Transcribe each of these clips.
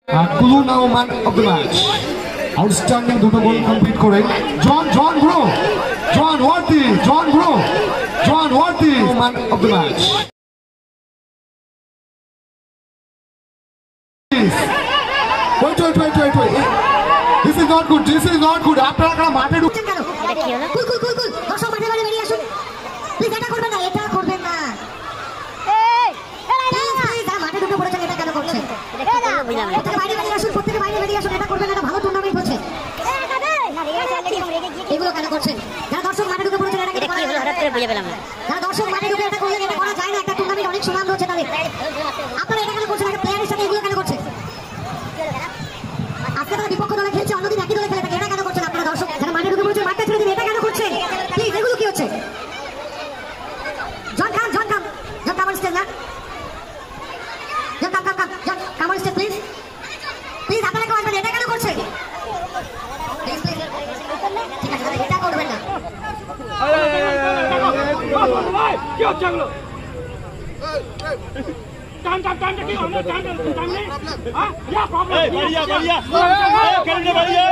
Kulu now man of the match. Outstanding দুটো goal complete করে John bro John worthy man of the match. Wait. This is not good. আপনারা মাঠে ঢুকছেন কেন? কুল দর্শক মাঠে বেরিয়ে আসুন। প্লিজ এটা করবেন না, মাঠে ঢুকে পড়েছেন, এটা কেন করছেন? বাইরে বেরিয়ে আসুন, প্রত্যেকে বাইরে বেরিয়ে আসুন, এটা করবেন না, এটা ভালো টুর্নামেন্ট হচ্ছে। এগুলো কেন করছেন? যারা দর্শক মাঠে ঢুকে পড়েছেন, এটা কি হলো? হঠাৎ করে বুঝে পেলাম না। যারা দর্শক মাঠে ঢুকে এটা করলেন, এটা করা যায় না, একটা টুর্নামেন্ট অনেক সুনাম রয়েছে তাদের। আপনারা এটা কেন করছেন? একটা প্লেয়ারের সাথে এগুলো কেন করছেন? আজকে তারা বিপক্ষ দলে খেলছে, অন্যদিন একই দলে খেলে থাকে, এটা কেন করছেন আপনারা? দর্শক যারা মাঠে ঢুকে পড়েছেন, মাঠটা ছেড়ে দিন, এটা কেন করছেন? প্লিজ, এগুলো কি হচ্ছে? জন কাম স্টেজ না, জন কাম স্টেজ প্লিজ, আপনারা কেউ আসবেন, এটা কেন করছেন? প্লিজ, ঠিক আছে, এটা করবেন না। কি হচ্ছে এগুলো? টান কি আমরা টান নেই? হ্যাঁ क्या प्रॉब्लम? बढ़िया खेलने बढ़िया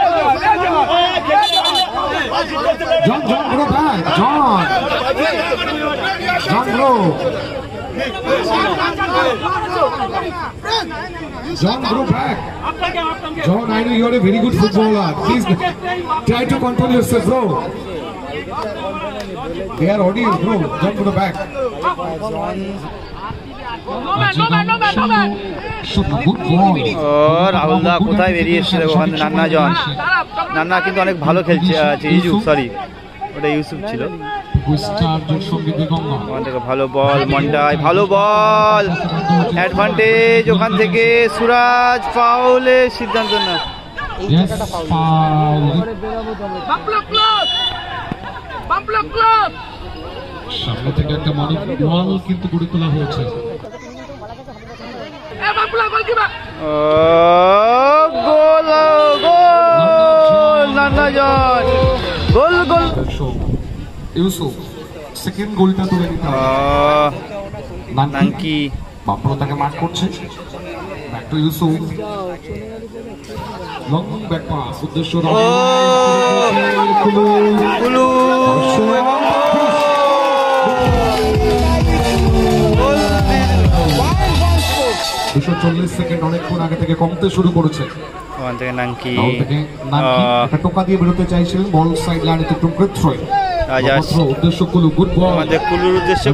John bro back John bro back John, I know you are a very good footballer. Please try to control yourself, bro. They are audience, bro. John Bro back. Rahul da কোথায় বেরিয়ে এসেছিল ওখানে? নান্না কিন্তু অনেক ভালো খেলছে। ওটা ইউসুফ ছিল। ভালো বল মন্ডাই, ভালো বল, অ্যাডভান্টেজ ওখান থেকে। সুরাজ ফাউলের সিদ্ধান্ত না। সামনে থেকে একটা বল কিন্তু গড়ে তোলা হয়েছে। গোল নান্না জন, গোল ইউসুফ সেকেন্ড গোলটা তুলে নিতে হবে। নাঙ্কি বাপলো তাকে মার্ক করছে। Back to Yusuf, long back pass, উদ্দেশ্য কুলু 240 সেকেন্ড অনেকক্ষণ আগে থেকে কমতে শুরু করেছে। ওখান থেকে নাঙ্কি একটা টোকা দিয়ে বেরোতে চাইছিলেন, বল সাইড লাইনে একটু থ্রো। উদ্দেশ্য কুলু, গুড বল। আমাদের কুলুর উদ্দেশ্য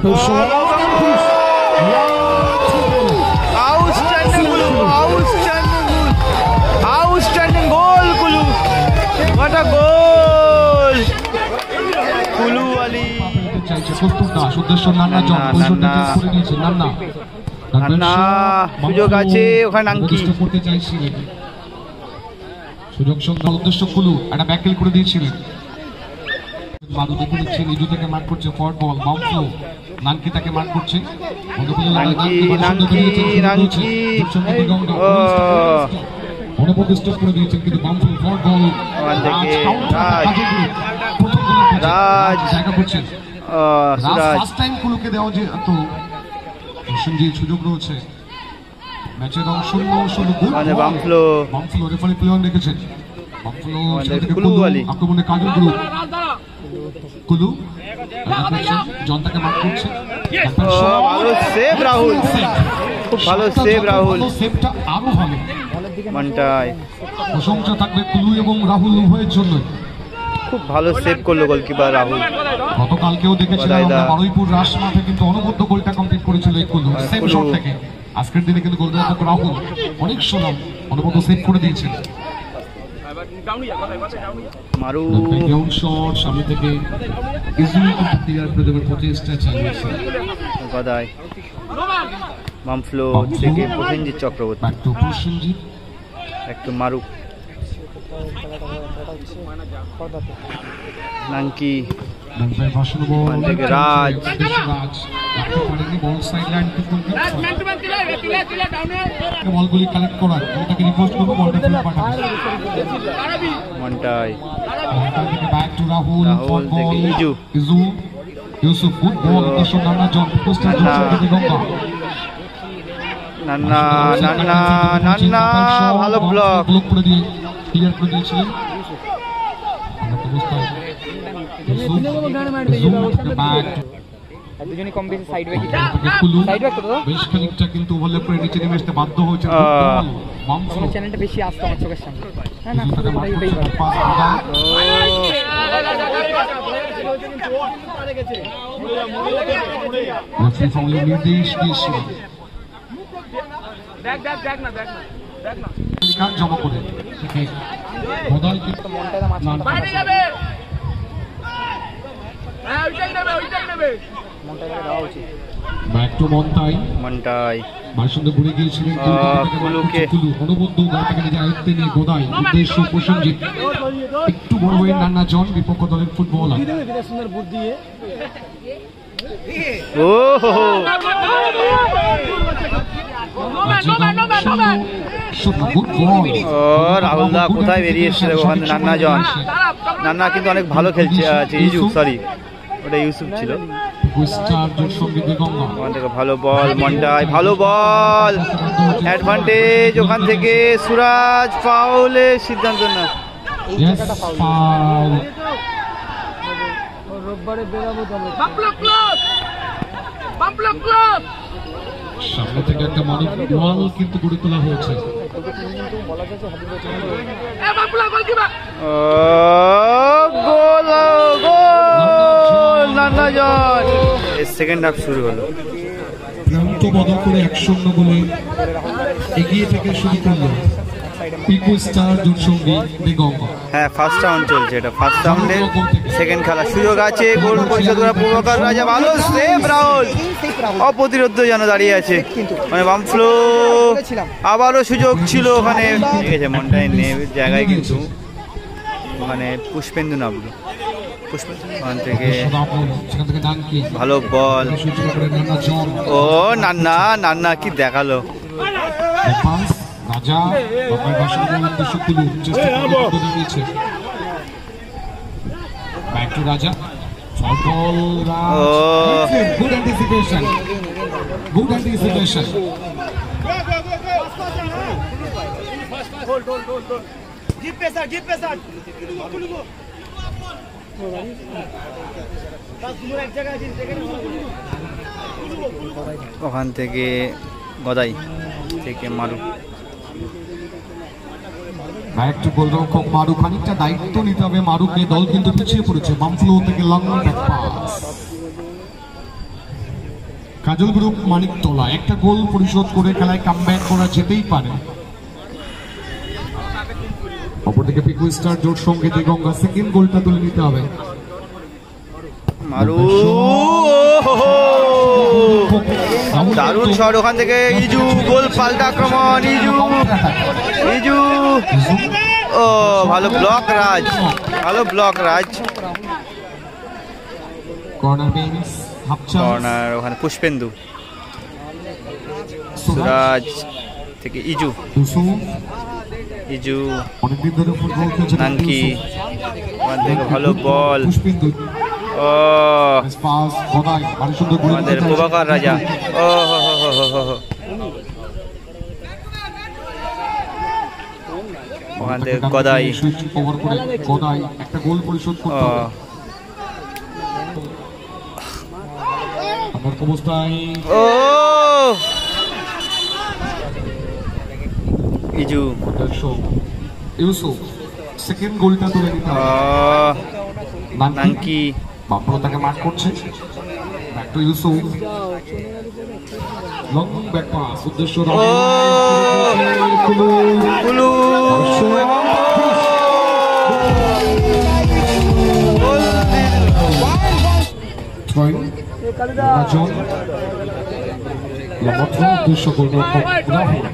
আউটস্ট্যান্ডিং গোল কুলু, হোয়াট আ গোল কুলু আলী। চাইছে কস্তুর দাস, উদ্দেশ্য নান্না জন, করে নিয়েছে নান্না। সুযোগ আছে ওখানে, নাঙ্কি করতে চাইছিলেন, সুযোগ সন্ধ্যা। উদ্দেশ্য কুলু একটা ব্যাকেল করে দিয়েছিলেন। মাদু দেখে দিচ্ছে, লিজু থেকে মার্ক করছে, ফরওয়ার্ড বল বাম ফ্লো, নাঙ্কি তাকে মার্ক করছে। অনুপদিষ্ট করে দিয়েছেন, কিন্তু বাম ফ্লো ফরওয়ার্ড বল জায়গা করছেন। ফার্স্ট টাইম কুলুকে দেওয়া যে তো সুযোগ রয়েছে। ম্যাচের অংশ বামফ্লো রেফারি প্লেয়ার রেখেছেন। আক্রমণে কাজল কুলু জন তাকে মার্ক করছে। ভালো সেভ রাহুল, খুব ভালো সেভ রাহুল, সেভটা আরো ভালো। মন্টাই প্রশংসা থাকবে কুলু এবং রাহুল উভয়ের জন্য। খুব ভালো সেভ করলো গোলকিপার রাহুল। গতকালকেও দেখেছিলাম বারুইপুর রাস মাঠে কিন্তু অনবদ্য গোলটা কমপ্লিট করেছিল এই কুলু, সেভ শট থেকে। আজকের দিনে কিন্তু গোলরক্ষক রাহুল অনেক সুনাম, অনবদ্য সেভ করে দিয়েছেন। মারু শট সামনে থেকে ইজিলি ক্লিয়ার করে দেওয়ার প্রচেষ্টা চালিয়েছে গদাই। বামফ্লো থেকে প্রসেনজিৎ চক্রবর্তী, একটু মারু। নাঙ্কি থেকে রাজ, বলগুলি কালেক্ট করার, এটাকে রিকোয়েস্ট করবো বলটা ফেলে পাঠাবে। মন্টাই থেকে ব্যাক টু রাহুল থেকে ইউসুফ, গুড বল। উদ্দেশ্য নান্না জন, নান্না নান্না নান্না ভালো ব্লক। করে দিয়ে ক্লিয়ার করে দিয়েছিলেন। দুজনই কম বেশি সাইড ব্যাক বেশ খানিকটা কিন্তু ওভারল্যাপ করে নিচে নেমে আসতে বাধ্য হয়েছে। চ্যানেলটা বেশি আসতো আমার চোখের সামনে। নির্দেশ দিয়েছিল জমা করে মন্টাই বাসুন্দর ঘুরে গিয়েছিলেন অনবদ্য গাড়িটাকে নিজের আয়ত্তে নিয়ে গোদাই উদ্দেশ্য প্রসঞ্জিৎ একটু বড় হয়ে নান্না জন বিপক্ষ দলের ফুটবলার। ও রাহুল দা কোথায় বেরিয়ে এসছে ওখানে নান্না জন। নান্না কিন্তু অনেক ভালো খেলছে। সরি ওটা ইউসুফ ছিল। ওখান থেকে ভালো বল মন্টাই ভালো বল অ্যাডভান্টেজ ওখান থেকে সুরাজ ফাউলের সিদ্ধান্ত না। সামনে থেকে একটা মানব বল কিন্তু গড়ে তোলা হয়েছে। সেকেন্ড হাফ শুরু হলো। প্রান্ত বদল করে 1-0 গোলে এগিয়ে থেকে শুরু করলো পিকু স্টার দুর্সঙ্গী দিগঙ্গা। হ্যাঁ ফার্স্ট রাউন্ড চলছে, এটা ফার্স্ট রাউন্ডের সেকেন্ড খেলা। সুযোগ আছে গোল পরিশোধ করা প্রভাকর রাজা। ভালো সেভ রাহুল, অপ্রতিরোধ যেন দাঁড়িয়ে আছে মানে বাম ফ্লো। আবারও সুযোগ ছিল ওখানে, ঠিক আছে মনটাই জায়গায় কিন্তু ওখানে পুষ্পেন্দু নামলো। ওখান থেকে ভালো বল। ও নান্না নান্না কি দেখালো। রাজা রাজা গুড অ্যান্টিসিপেশন গুড অ্যান্টিসিপেশন। ওখান থেকে গদাই থেকে মারু একটু গোলরক্ষক মারু খানিকটা দায়িত্ব নিতে হবে মারুকে। দল কিন্তু পিছিয়ে পড়েছে। বাম ফ্লো থেকে লং ব্যাক পাস। কাজল গ্রুপ মানিকতলা একটা গোল পরিশোধ করে খেলায় কামব্যাক করা যেতেই পারে। অপরদিকে পিকু স্টার জোট সঙ্গে দিগঙ্গা সেকেন্ড গোলটা তুলে নিতে হবে। মারু দারুণ শট ওখান থেকে ইজু গোল পাল্টা আক্রমণ। ইজু ইজু ও ভালো ব্লক রাজ, ভালো ব্লক রাজ। কর্নার বেঞ্চ কর্নার ওখানে পুষ্পেন্দু। সুরাজ থেকে ইজু ইজু নাঙ্কি ওখান থেকে ভালো বল। ও আমাদের প্রভাকর রাজা। ও ওখান থেকে গদাই একটা গোল পরিশোধ করতে হবে। অবস্থায় ও ইজু ইউসুফ সেকেন্ড গোলটা তুলে নিতে হবে। নাঙ্কি বাপলো তাকে মার্ক করছে। Back to Yusuf long back pass উদ্দেশ্য কুলু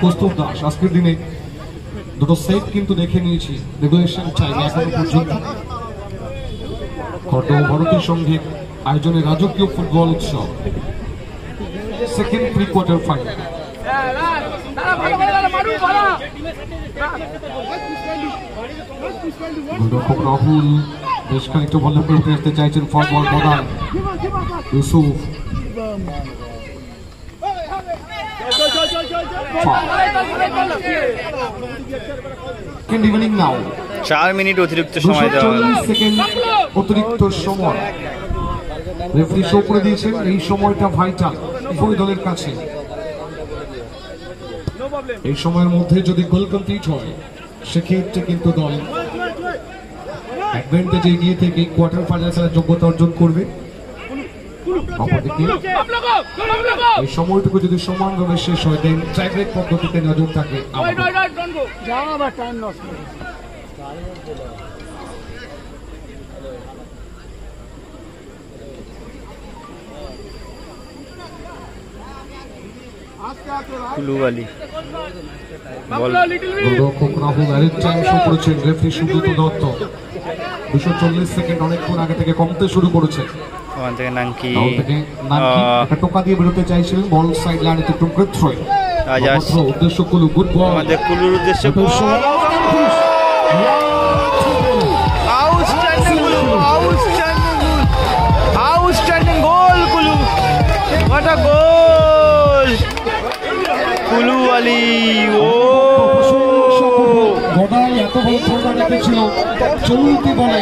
কৌস্তব দাস আজকের দিনে দুটো সেট কিন্তু দেখে নিয়েছি রেগুলেশন টাইমে এখনো পর্যন্ত। ভারতের সঙ্গে আয়োজনে রাজকীয় ফুটবল উৎসব সেকেন্ড প্রি কোয়ার্টার ফাইনাল। গোলরক্ষক রাহুল বেশ খানিকটা ভালো করে উঠে আসতে চাইছেন। ফরওয়ার্ড বলার Yusuf Second evening now. 4 minute অতিরিক্ত সময় দেওয়া হলো। 240 সেকেন্ড অতিরিক্ত সময় রেফারি শো করে দিয়েছেন। এই সময়টা ভাইটাল উভয় দলের কাছে। এই সময়ের মধ্যে যদি গোল কমপ্লিট হয় সেক্ষেত্রে কিন্তু দল অ্যাডভান্টেজে এগিয়ে থেকে কোয়ার্টার ফাইনাল খেলার যোগ্যতা অর্জন করবে। অপরদিকে এই সময়টুকু যদি সমানভাবে শেষ হয় দেন ট্রাইব্রেক পদ্ধতিতে নজর থাকে কুলুওয়ালি বল গোলরক্ষক রাহুল আরেকটা শো করেছেন। রেফারি সুব্রত দত্ত 240 সেকেন্ড অনেকক্ষণ আগে থেকে কমতে শুরু করেছে। ওখান থেকে নাঙ্কি রাহুল থেকে নাকি একটা টোকা দিয়ে বেরোতে চাইছিলেন, বল সাইড লাইনে একটু গ্রেট থ্রো। উদ্দেশ্য কুলু, গুড বল আমাদের কুলুর উদ্দেশ্যে outstanding goal Kullu, what a goal! কুলুওয়ালি ও গদাই এত বড় ছিল চলতি বলে